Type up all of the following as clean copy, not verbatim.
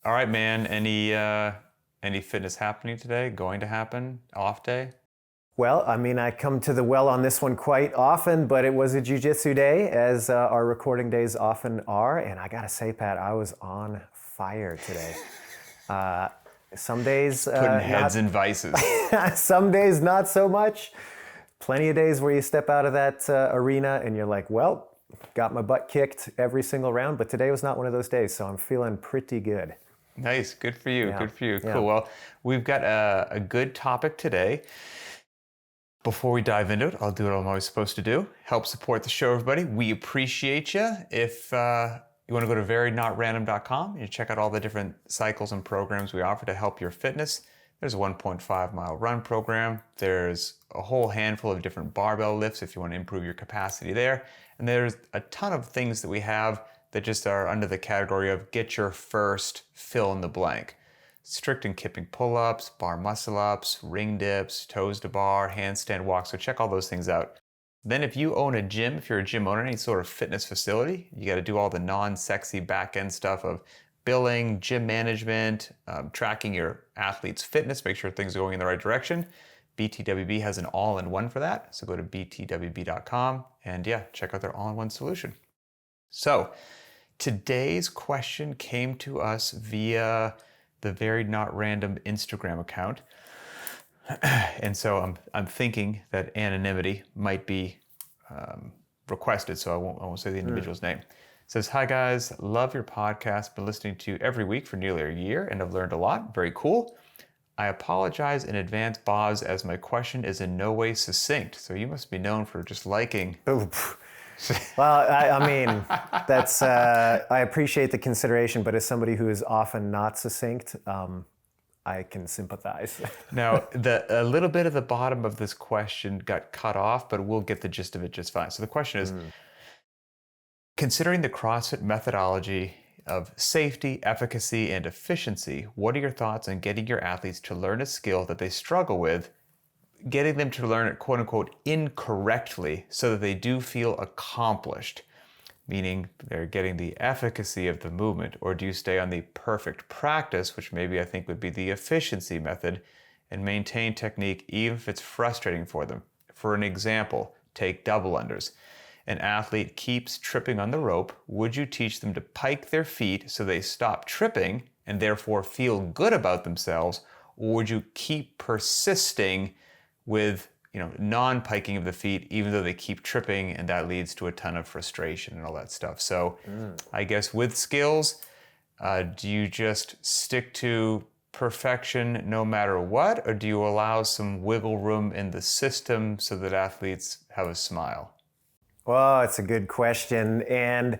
All right, man. Any fitness happening today? Going to happen? Off day? Well, I mean, I come to the well on this one quite often, but it was a jiu-jitsu day, as our recording days often are. And I gotta say, Pat, I was on fire today. Some days Putting heads in vices. some days not so much. Plenty of days where you step out of that arena and you're like, well, got my butt kicked every single round, but today was not one of those days, so I'm feeling pretty good. Nice. Good for you. Yeah. Good for you. Yeah. Cool. Well, we've got a good topic today. Before we dive into it, I'll do what I'm always supposed to do. Help support the show, everybody. We appreciate you. If you want to go to variednotrandom.com, you check out all the different cycles and programs we offer to help your fitness. There's a 1.5 mile run program. There's a whole handful of different barbell lifts if you want to improve your capacity there. And there's a ton of things that we have that just are under the category of get your first fill in the blank. Strict and kipping pull-ups, bar muscle-ups, ring dips, toes to bar, handstand walks. So check all those things out. Then if you own a gym, if you're a gym owner, any sort of fitness facility, you got to do all the non-sexy back-end stuff of billing, gym management, tracking your athlete's fitness, make sure things are going in the right direction. btwb has an all-in-one for that. So go to btwb.com and check out their all-in-one solution. So today's question came to us via the Varied Not Random Instagram account. And so I'm thinking that anonymity might be requested, so I won't say the individual's name. It says, hi guys, love your podcast, been listening to you every week for nearly a year and I've learned a lot, very cool. I apologize in advance, Boz, as my question is in no way succinct. So you must be known for just liking... Well, I mean, that's, I appreciate the consideration, but as somebody who is often not succinct, I can sympathize. Now, a little bit of the bottom of this question got cut off, but we'll get the gist of it just fine. So the question is, considering the CrossFit methodology of safety, efficacy, and efficiency, what are your thoughts on getting your athletes to learn a skill that they struggle with, getting them to learn it quote unquote incorrectly so that they do feel accomplished, meaning they're getting the efficacy of the movement, or do you stay on the perfect practice, which maybe I think would be the efficiency method, and maintain technique even if it's frustrating for them? For an example, take double unders. An athlete keeps tripping on the rope. Would you teach them to pike their feet so they stop tripping and therefore feel good about themselves, or would you keep persisting with non-piking of the feet, even though they keep tripping, and that leads to a ton of frustration and all that stuff? So I guess with skills, do you just stick to perfection no matter what, or do you allow some wiggle room in the system so that athletes have a smile? Well, it's a good question. And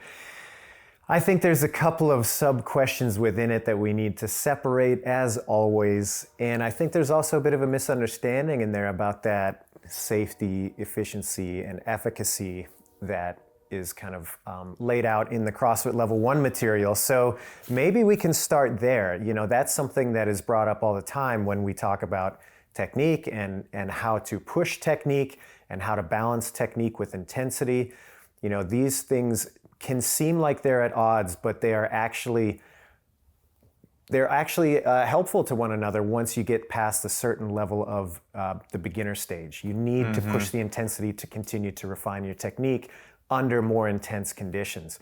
I think there's a couple of sub-questions within it that we need to separate, as always. And I think there's also a bit of a misunderstanding in there about that safety, efficiency, and efficacy that is kind of laid out in the CrossFit Level 1 material. So maybe we can start there. That's something that is brought up all the time when we talk about technique and how to push technique and how to balance technique with intensity. These things can seem like they're at odds, but they're actually helpful to one another once you get past a certain level of the beginner stage. You need to push the intensity to continue to refine your technique under more intense conditions.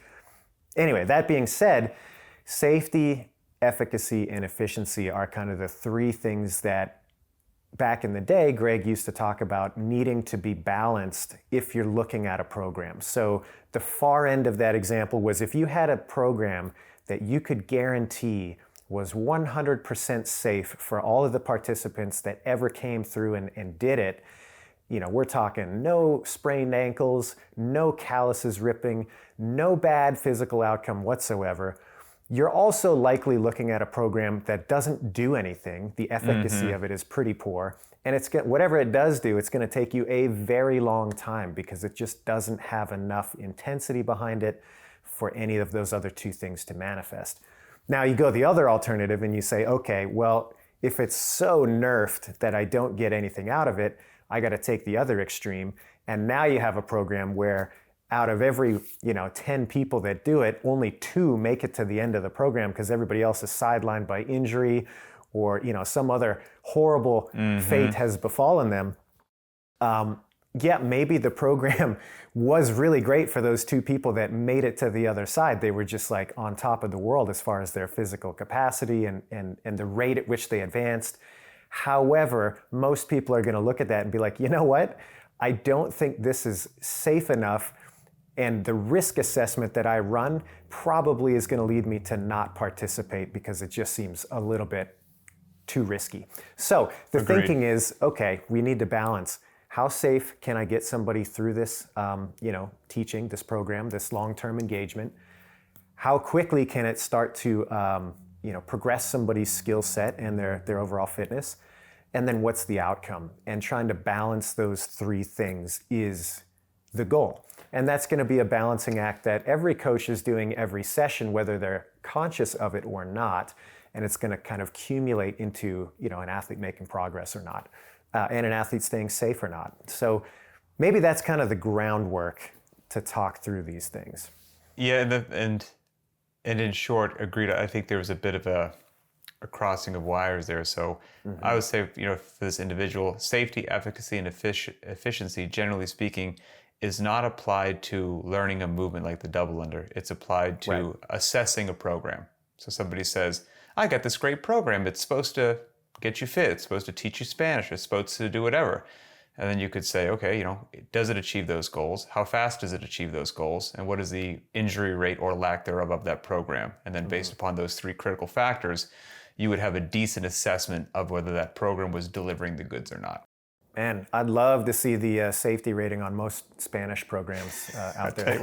Anyway, that being said, safety, efficacy, and efficiency are kind of the three things that back in the day, Greg used to talk about needing to be balanced if you're looking at a program. So the far end of that example was if you had a program that you could guarantee was 100% safe for all of the participants that ever came through and did it, we're talking no sprained ankles, no calluses ripping, no bad physical outcome whatsoever. You're also likely looking at a program that doesn't do anything. The efficacy of it is pretty poor. And whatever it does do, it's going to take you a very long time because it just doesn't have enough intensity behind it for any of those other two things to manifest. Now you go the other alternative and you say, okay, well, if it's so nerfed that I don't get anything out of it, I got to take the other extreme. And now you have a program where out of every 10 people that do it, only 2 make it to the end of the program because everybody else is sidelined by injury or some other horrible fate has befallen them. Yeah, maybe the program was really great for those 2 people that made it to the other side. They were just like on top of the world as far as their physical capacity and the rate at which they advanced. However, most people are going to look at that and be like, you know what? I don't think this is safe enough, and the risk assessment that I run probably is going to lead me to not participate because it just seems a little bit too risky. So the Agreed. thinking is, okay, we need to balance. How safe can I get somebody through this, teaching, this program, this long-term engagement? How quickly can it start to, progress somebody's skill set and their overall fitness? And then what's the outcome? And trying to balance those 3 things is the goal. And that's going to be a balancing act that every coach is doing every session, whether they're conscious of it or not. And it's going to kind of accumulate into, an athlete making progress or not. And an athlete staying safe or not. So maybe that's kind of the groundwork to talk through these things. Yeah, and in short, agreed. I think there was a bit of a crossing of wires there. So I would say, for this individual, safety, efficacy, and efficiency, generally speaking, is not applied to learning a movement like the double under. It's applied to assessing a program. So somebody says, I got this great program. It's supposed to get you fit. It's supposed to teach you Spanish. It's supposed to do whatever. And then you could say, okay, does it achieve those goals? How fast does it achieve those goals? And what is the injury rate or lack thereof of that program? And then based upon those 3 critical factors, you would have a decent assessment of whether that program was delivering the goods or not. Man, I'd love to see the safety rating on most Spanish programs out there.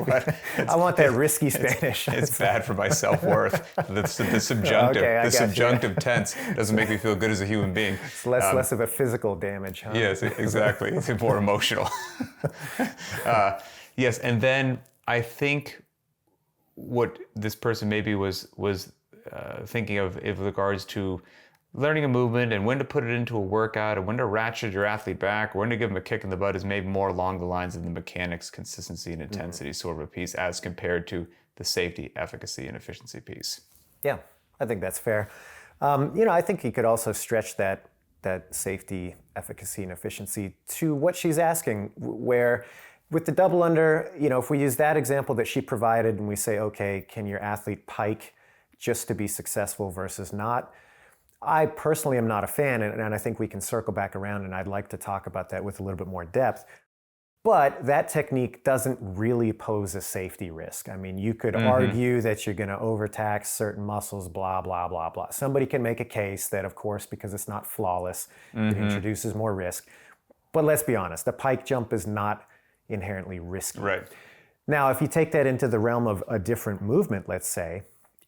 I want that risky Spanish. It's bad for my self-worth. The subjunctive tense doesn't make me feel good as a human being. It's less of a physical damage, huh? Yes, exactly. It's more emotional. Yes, and then I think what this person maybe was thinking of in regards to learning a movement and when to put it into a workout and when to ratchet your athlete back or when to give them a kick in the butt is maybe more along the lines of the mechanics, consistency, and intensity sort of a piece as compared to the safety, efficacy, and efficiency piece. Yeah, I think that's fair. I think you could also stretch that safety, efficacy, and efficiency to what she's asking, where with the double under, if we use that example that she provided and we say, okay, can your athlete pike just to be successful versus not? I personally am not a fan, and I think we can circle back around, and I'd like to talk about that with a little bit more depth. But that technique doesn't really pose a safety risk. I mean, you could argue that you're going to overtax certain muscles, blah, blah, blah, blah. Somebody can make a case that, of course, because it's not flawless, it introduces more risk. But let's be honest, the pike jump is not inherently risky. Right. Now, if you take that into the realm of a different movement, let's say,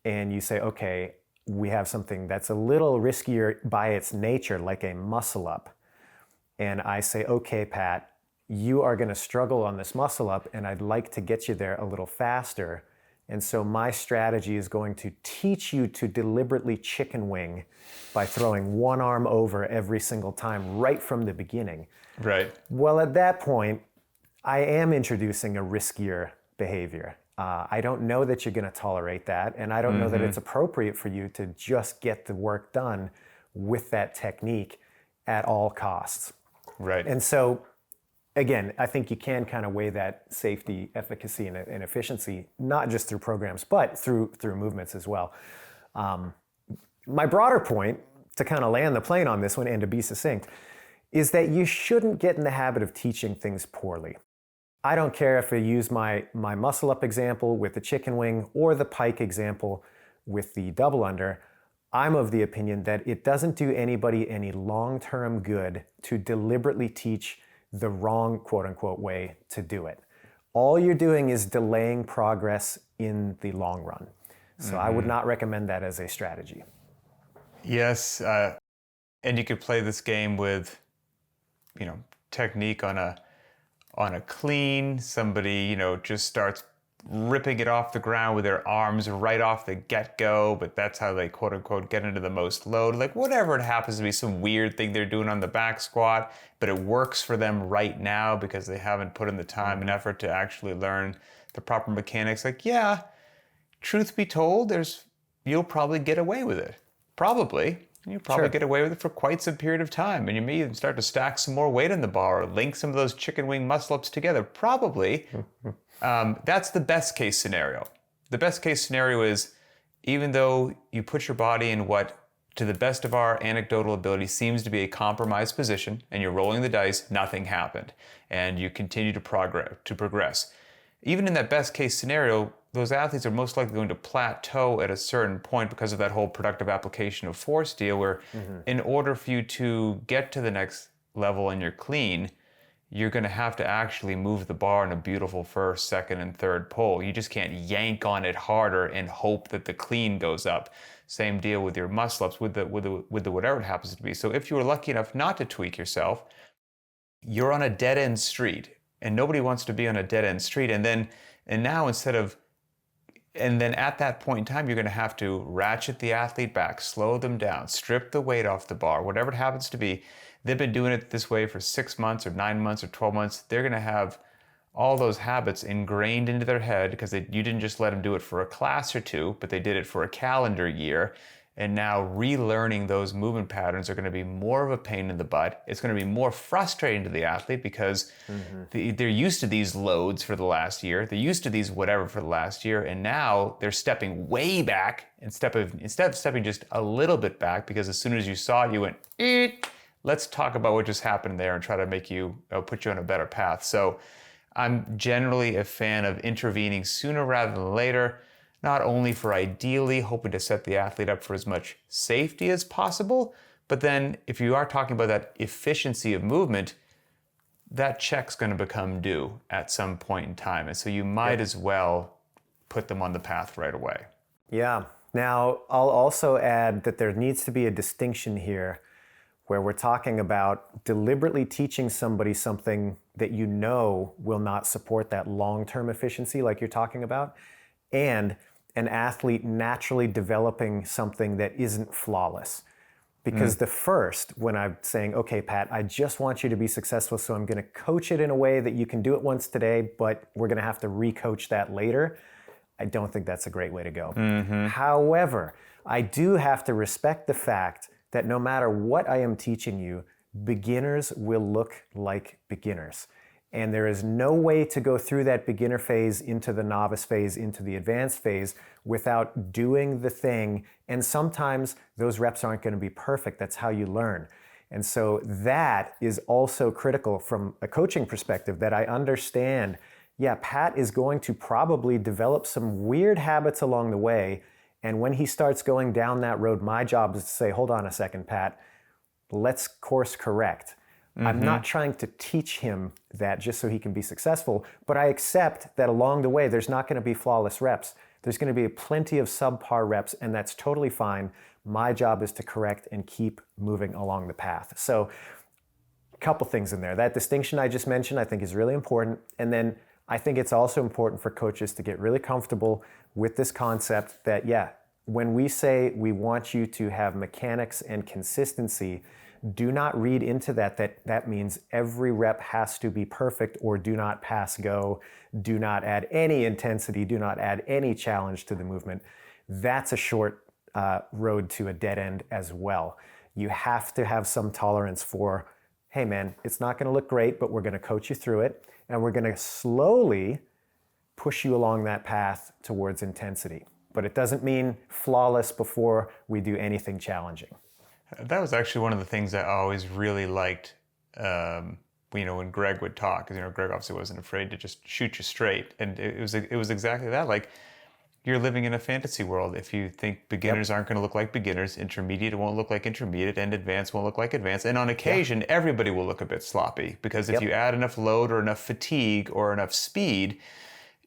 and you say, okay, we have something that's a little riskier by its nature, like a muscle up. And I say, okay, Pat, you are going to struggle on this muscle up, and I'd like to get you there a little faster. And so my strategy is going to teach you to deliberately chicken wing by throwing one arm over every single time right from the beginning. Right. Well, at that point, I am introducing a riskier behavior. I don't know that you're going to tolerate that, and I don't know that it's appropriate for you to just get the work done with that technique at all costs. Right. And so, again, I think you can kind of weigh that safety, efficacy, and efficiency, not just through programs, but through movements as well. My broader point, to kind of land the plane on this one and to be succinct, is that you shouldn't get in the habit of teaching things poorly. I don't care if I use my muscle up example with the chicken wing or the pike example with the double under. I'm of the opinion that it doesn't do anybody any long-term good to deliberately teach the wrong quote-unquote way to do it. All you're doing is delaying progress in the long run. So I would not recommend that as a strategy. Yes, and you could play this game with, technique on a clean. Somebody, just starts ripping it off the ground with their arms right off the get-go, but that's how they quote unquote get into the most load. Like whatever it happens to be, some weird thing they're doing on the back squat, but it works for them right now because they haven't put in the time and effort to actually learn the proper mechanics. Like, yeah, truth be told, you'll probably get away with it. Probably. You'll probably get away with it for quite some period of time. And you may even start to stack some more weight on the bar or link some of those chicken wing muscle-ups together. Probably. That's the best case scenario. The best case scenario is, even though you put your body in what, to the best of our anecdotal ability, seems to be a compromised position, and you're rolling the dice, nothing happened. And you continue to progress. Even in that best case scenario, those athletes are most likely going to plateau at a certain point because of that whole productive application of force deal, where in order for you to get to the next level and you're clean, you're going to have to actually move the bar in a beautiful first, second, and third pull. You just can't yank on it harder and hope that the clean goes up. Same deal with your muscle ups, with the whatever it happens to be. So if you were lucky enough not to tweak yourself, you're on a dead end street, and nobody wants to be on a dead end street. And then at that point in time, you're going to have to ratchet the athlete back, slow them down, strip the weight off the bar, whatever it happens to be. They've been doing it this way for 6 months or 9 months or 12 months. They're going to have all those habits ingrained into their head because you didn't just let them do it for a class or two, but they did it for a calendar year. And now relearning those movement patterns are going to be more of a pain in the butt. It's going to be more frustrating to the athlete because they're used to these loads for the last year. They're used to these whatever for the last year. And now they're stepping way back instead of stepping just a little bit back, because as soon as you saw it, you went, let's talk about what just happened there and try to make you, put you on a better path. So I'm generally a fan of intervening sooner rather than later. Not only for ideally hoping to set the athlete up for as much safety as possible, but then if you are talking about that efficiency of movement, that check's going to become due at some point in time. And so you might as well put them on the path right away. Yeah. Now, I'll also add that there needs to be a distinction here where we're talking about deliberately teaching somebody something that you know will not support that long-term efficiency like you're talking about, and an athlete naturally developing something that isn't flawless. Because the first, when I'm saying, okay, Pat, I just want you to be successful, so I'm going to coach it in a way that you can do it once today, but we're going to have to re-coach that later, I don't think that's a great way to go. However, I do have to respect the fact that no matter what I am teaching you, beginners will look like beginners. And there is no way to go through that beginner phase into the novice phase, into the advanced phase without doing the thing. And sometimes those reps aren't going to be perfect. That's how you learn. And so that is also critical from a coaching perspective, that I understand, yeah, Pat is going to probably develop some weird habits along the way. And when he starts going down that road, my job is to say, hold on a second, Pat, let's course correct. I'm not trying to teach him that just so he can be successful, but I accept that along the way, there's not going to be flawless reps. There's going to be plenty of subpar reps, and that's totally fine. My job is to correct and keep moving along the path. So a couple things in there. That distinction I just mentioned, I think is really important. And then I think it's also important for coaches to get really comfortable with this concept that, yeah, when we say we want you to have mechanics and consistency, do not read into that means every rep has to be perfect, or do not pass go, do not add any intensity, do not add any challenge to the movement. That's a short road to a dead end as well. You have to have some tolerance for, hey man, it's not going to look great, but we're going to coach you through it, and we're going to slowly push you along that path towards intensity. But it doesn't mean flawless before we do anything challenging. That was actually one of the things I always really liked, when Greg would talk. Because Greg obviously wasn't afraid to just shoot you straight, and it was exactly that. Like, you're living in a fantasy world. If you think beginners aren't going to look like beginners, intermediate won't look like intermediate, and advanced won't look like advanced. And on occasion, everybody will look a bit sloppy, because if you add enough load or enough fatigue or enough speed,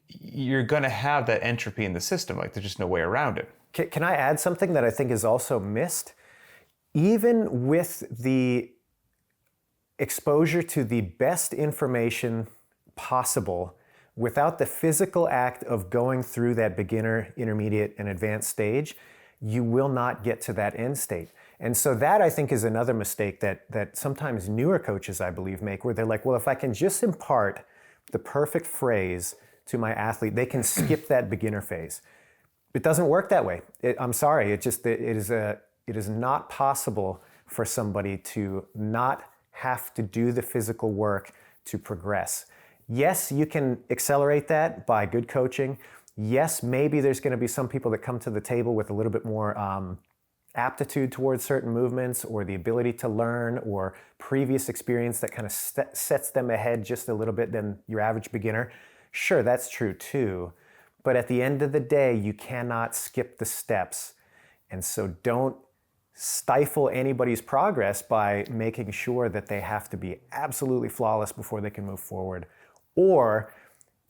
you're going to have that entropy in the system. Like, there's just no way around it. Can I add something that I think is also missed? Even with the exposure to the best information possible, Without the physical act of going through that beginner, intermediate, and advanced stage, you will not get to that end state. And so that, I think, is another mistake that sometimes newer coaches, I believe, make, where they're like, well, if I can just impart the perfect phrase to my athlete, they can skip that beginner phase. It doesn't work that way. I'm sorry, it is not possible for somebody to not have to do the physical work to progress. Yes, you can accelerate that by good coaching. Yes, maybe there's going to be some people that come to the table with a little bit more aptitude towards certain movements, or the ability to learn, or previous experience that kind of sets them ahead just a little bit than your average beginner. Sure, that's true too. But at the end of the day, you cannot skip the steps. And so don't stifle anybody's progress by making sure that they have to be absolutely flawless before they can move forward, or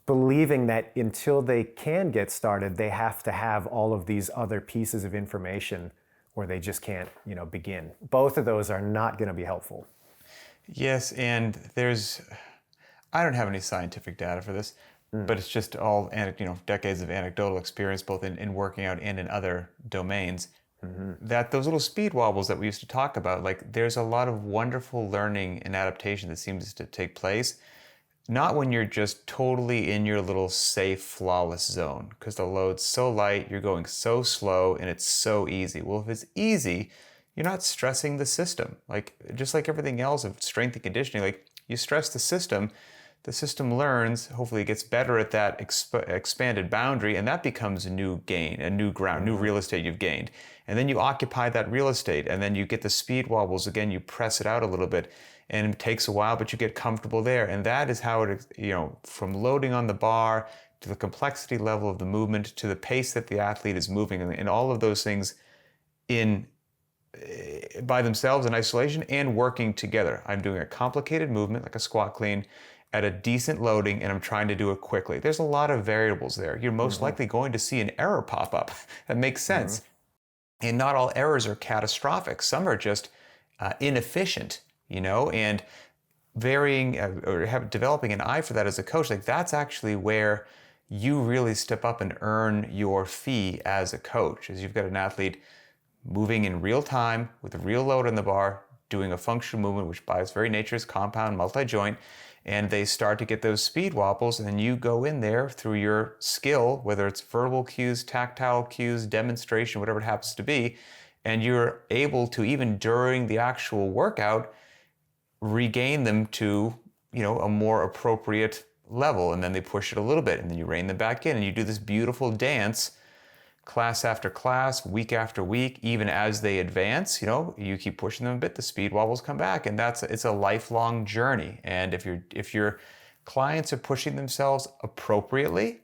believing that until they can get started, they have to have all of these other pieces of information, or they just can't, begin. Both of those are not going to be helpful. Yes, and I don't have any scientific data for this, but it's just all decades of anecdotal experience, both in working out and in other domains. That those little speed wobbles that we used to talk about, like, there's a lot of wonderful learning and adaptation that seems to take place, not when you're just totally in your little safe, flawless zone, because the load's so light, you're going so slow, and it's so easy. Well, if it's easy, you're not stressing the system. Like, just like everything else of strength and conditioning, like, you stress the system learns, hopefully it gets better at that expanded boundary, and that becomes a new gain, a new ground, new real estate you've gained. And then you occupy that real estate, and then you get the speed wobbles again, you press it out a little bit, and it takes a while, but you get comfortable there. And that is how it, from loading on the bar to the complexity level of the movement to the pace that the athlete is moving, and all of those things by themselves in isolation and working together. I'm doing a complicated movement like a squat clean at a decent loading, and I'm trying to do it quickly. There's a lot of variables there. You're most likely going to see an error pop up. That makes sense. And not all errors are catastrophic. Some are just inefficient, and varying or developing an eye for that as a coach. Like, that's actually where you really step up and earn your fee as a coach, as you've got an athlete moving in real time with a real load on the bar, doing a functional movement, which by its very nature is compound, multi-joint, and they start to get those speed wobbles, and then you go in there through your skill, whether it's verbal cues, tactile cues, demonstration, whatever it happens to be, and you're able to, even during the actual workout, regain them to, a more appropriate level, and then they push it a little bit, and then you rein them back in, and you do this beautiful dance class after class, week after week. Even as they advance, you keep pushing them a bit, the speed wobbles come back, and it's a lifelong journey. And if your clients are pushing themselves appropriately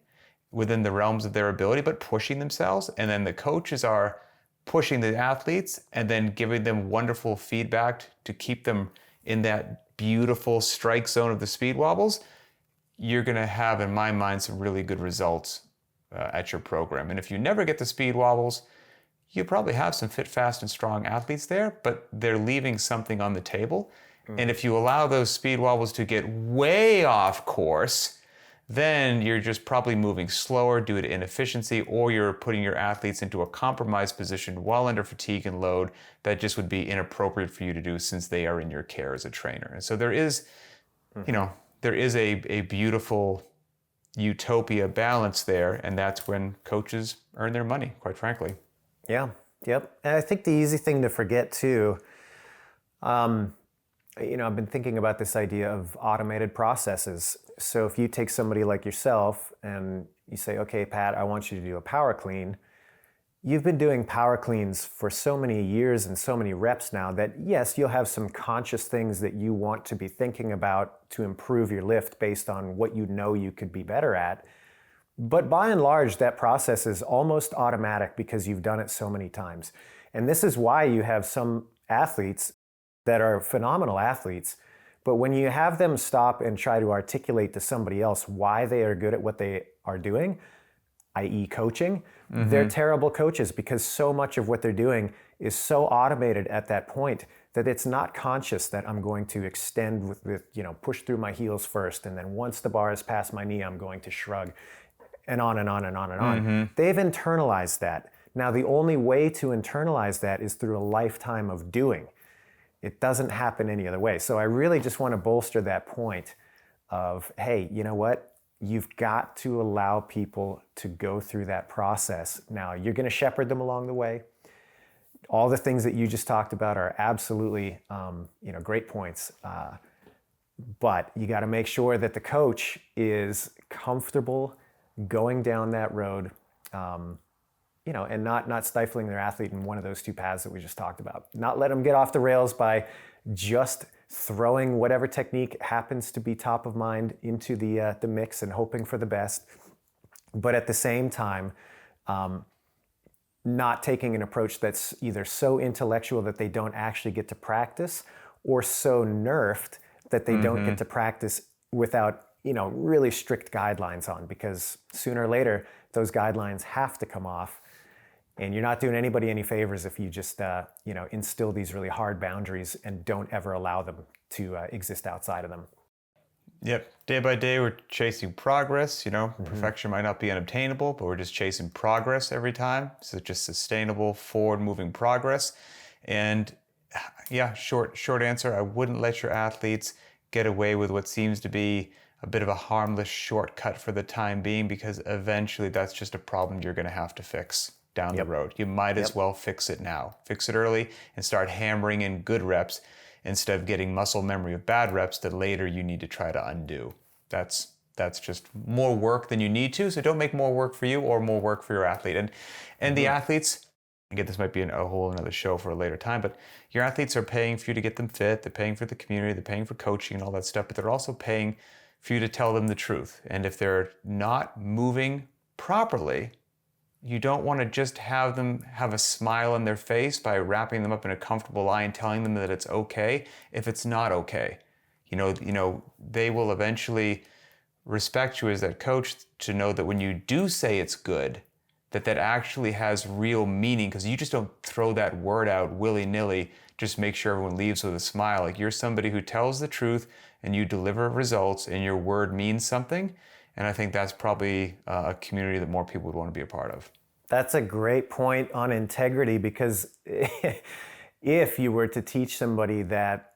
within the realms of their ability, but pushing themselves, and then the coaches are pushing the athletes and then giving them wonderful feedback to keep them in that beautiful strike zone of the speed wobbles, you're going to have, in my mind, some really good results at your program. And if you never get the speed wobbles, you probably have some fit, fast, and strong athletes there, but they're leaving something on the table. And if you allow those speed wobbles to get way off course, then you're just probably moving slower due to inefficiency, or you're putting your athletes into a compromised position while under fatigue and load that just would be inappropriate for you to do, since they are in your care as a trainer. And so there is, there is a beautiful utopia balance there, and that's when coaches earn their money, quite frankly. Yeah, yep. And I think the easy thing to forget too, I've been thinking about this idea of automated processes. So if you take somebody like yourself and you say, okay, Pat, I want you to do a power clean. You've been doing power cleans for so many years and so many reps now that, yes, you'll have some conscious things that you want to be thinking about to improve your lift based on what you could be better at. But by and large, that process is almost automatic because you've done it so many times. And this is why you have some athletes that are phenomenal athletes, but when you have them stop and try to articulate to somebody else why they are good at what they are doing, i.e. coaching, they're terrible coaches because so much of what they're doing is so automated at that point that it's not conscious that I'm going to extend with push through my heels first, and then once the bar is past my knee, I'm going to shrug, and on and on and on and on. They've internalized that. Now, the only way to internalize that is through a lifetime of doing. It doesn't happen any other way. So I really just want to bolster that point of, hey, you know what? You've got to allow people to go through that process. Now, you're going to shepherd them along the way. All the things that you just talked about are absolutely, great points. But you got to make sure that the coach is comfortable going down that road, and not stifling their athlete in one of those two paths that we just talked about. Not let them get off the rails by just throwing whatever technique happens to be top of mind into the mix and hoping for the best. But at the same time, not taking an approach that's either so intellectual that they don't actually get to practice, or so nerfed that they don't get to practice without really strict guidelines on, because sooner or later those guidelines have to come off, and you're not doing anybody any favors if you just instill these really hard boundaries and don't ever allow them to exist outside of them. Yep. Day by day, we're chasing progress. Perfection might not be unobtainable, but we're just chasing progress every time. So just sustainable, forward-moving progress. And yeah, short answer, I wouldn't let your athletes get away with what seems to be a bit of a harmless shortcut for the time being, because eventually that's just a problem you're going to have to fix down the road. You might as well fix it now. Fix it early and start hammering in good reps, instead of getting muscle memory of bad reps that later you need to try to undo. That's just more work than you need to, so don't make more work for you or more work for your athlete. And the athletes, again, this might be a whole another show for a later time, but your athletes are paying for you to get them fit, they're paying for the community, they're paying for coaching and all that stuff, but they're also paying for you to tell them the truth. And if they're not moving properly, you don't want to just have them have a smile on their face by wrapping them up in a comfortable lie and telling them that it's okay if it's not okay. They will eventually respect you as that coach to know that when you do say it's good, that actually has real meaning, because you just don't throw that word out willy-nilly, just make sure everyone leaves with a smile. Like, you're somebody who tells the truth and you deliver results and your word means something. And I think that's probably a community that more people would want to be a part of. That's a great point on integrity, because if you were to teach somebody that,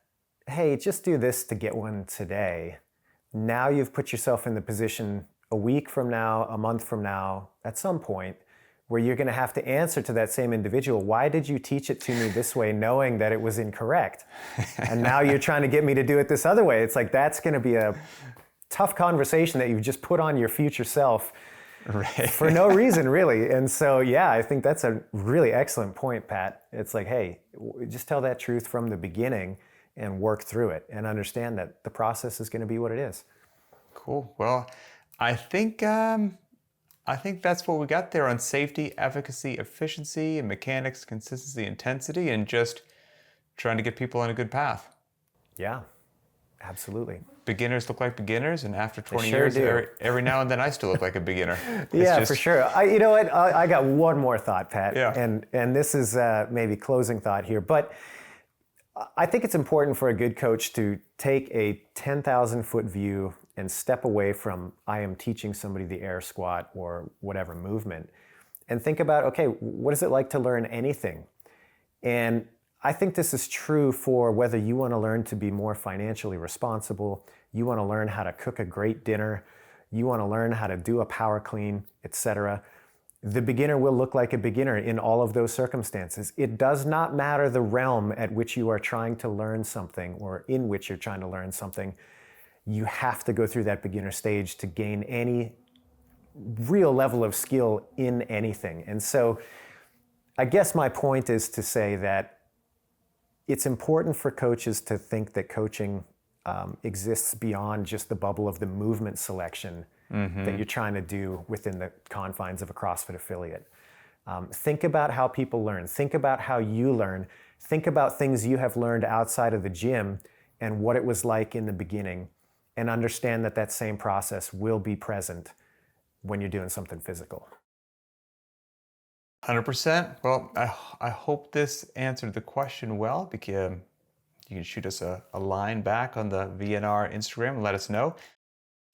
hey, just do this to get one today, now you've put yourself in the position a week from now, a month from now, at some point, where you're going to have to answer to that same individual, why did you teach it to me this way knowing that it was incorrect? And now you're trying to get me to do it this other way. It's like, that's going to be a tough conversation that you've just put on your future self. Right. For no reason, really. And so, yeah, I think that's a really excellent point, Pat. It's like, hey, just tell that truth from the beginning and work through it and understand that the process is going to be what it is. Cool. Well, I think that's what we got there on safety, efficacy, efficiency, and mechanics, consistency, intensity, and just trying to get people on a good path. Yeah, absolutely. Beginners look like beginners, and after 20 years, every now and then I still look like a beginner. For sure. You know what? I got one more thought, Pat. Yeah. And this is maybe closing thought here, but I think it's important for a good coach to take a 10,000-foot view and step away from, I am teaching somebody the air squat or whatever movement, and think about, okay, what is it like to learn anything? And I think this is true for whether you want to learn to be more financially responsible, you want to learn how to cook a great dinner, you want to learn how to do a power clean, etc. The beginner will look like a beginner in all of those circumstances. It does not matter the realm at which you are trying to learn something or in which you're trying to learn something. You have to go through that beginner stage to gain any real level of skill in anything. And so I guess my point is to say that it's important for coaches to think that coaching exists beyond just the bubble of the movement selection that you're trying to do within the confines of a CrossFit affiliate. Think about how people learn. Think about how you learn. Think about things you have learned outside of the gym and what it was like in the beginning, and understand that that same process will be present when you're doing something physical. 100%. Well, I hope this answered the question well, because you can shoot us a line back on the VNR Instagram and let us know.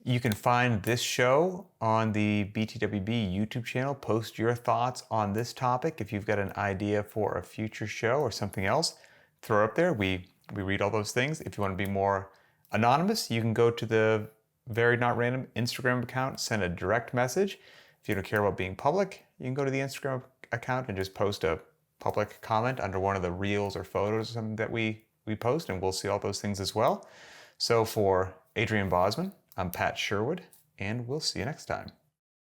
You can find this show on the btwb YouTube channel. Post your thoughts on this topic. If you've got an idea for a future show or something else, throw it up there. We read all those things. If you want to be more anonymous, you can go to the Very Not Random Instagram account, send a direct message. If you don't care about being public, you can go to the Instagram account and just post a public comment under one of the reels or photos or something that we post, and we'll see all those things as well. So for Adrian Bosman, I'm Pat Sherwood, and we'll see you next time.